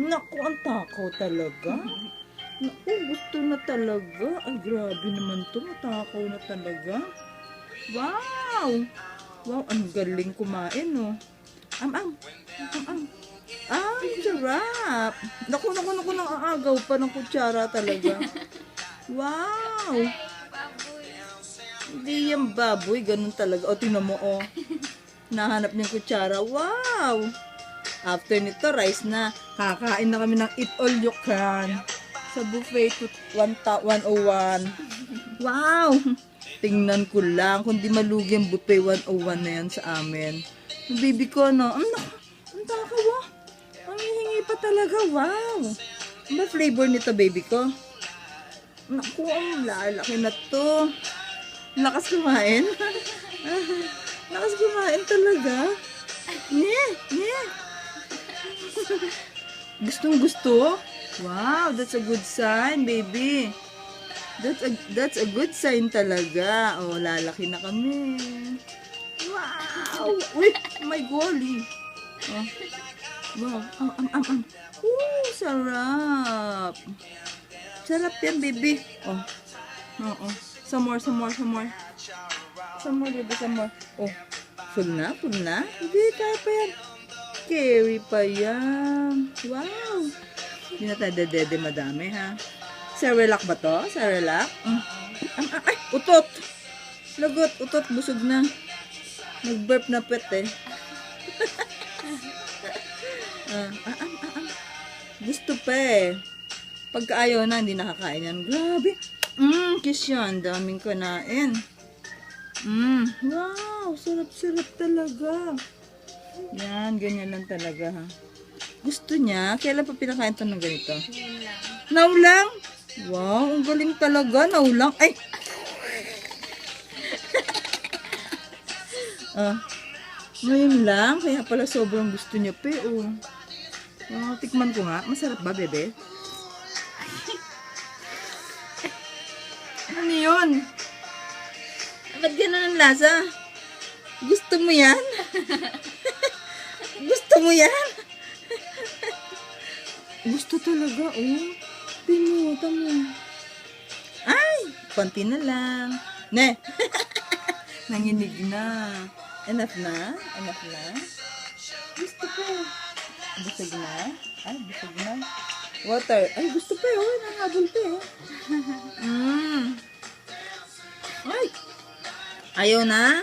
Naku, ang takaw talaga. Naku, gusto na talaga. Ay, grabe naman to. Matakaw na talaga. Wow! Wow, ang galing kumain, no? Am. Ang sarap. Naku, nang-aagaw pa ng kutsara talaga. Wow! Hindi yan baboy, ganun talaga. O, tingnan mo, o. Nahanap niya yung kutsara. Wow! After nito, rice na. Kakain na kami ng eat all you can. Sa buffet to 101. Wow! Tingnan ko lang. Kung di malugi ang buffet 101 na yan sa amin. Yung baby ko, no? Ang takaw, oh. Ang hihingi pa talaga. Wow! Ano ba flavor nito, baby ko? Naku, ang lalaki na to. Lakas kumain. Lakas kumain talaga. Yeah. Gustong gusto? Wow, that's a good sign, baby. That's a good sign talaga. Oh, lalaki na kami. Wow! Uy, my golly. Oh. Wow. Sarap. Sarap yan, baby. Oh. Oo. Some more. Some more, baby, some more. Oh. Full na? Hindi, kaya pa yan. Carry pa yan. Wow. Hindi na tayo dede madami, ha? Cerelac ba to? Cerelac? Ay, utot. Lagot, utot, busog na. Nag-burp na pet, eh. Gusto pa, eh. Pagka ayaw na, hindi nakakain yan. Grabe. Kiss yan. Daming kanain. Wow, sarap talaga. Yan, ganyan lang talaga, ha. Gusto niya. Kailan pa pinakain ito ng ganito? Naulang. Wow, ang galing talaga. Naulang. Ay! Ngayon lang. Kaya pala sobrang gusto niya, pe, oh. Wow, tikman ko nga. Masarap ba, bebe? Ano yun? Ba't gano'n ang lasa? Gusto mo yan? Gusto mo yan? Gusto talaga, oh. Tamo. Ay! Konti na lang. Ne! Nanginig na. Enough na? Gusto ko. Busog na? Ay, busog na. Water. Ay, gusto pa, oh. Nangahabol pa, oh. Ay! Ayaw na?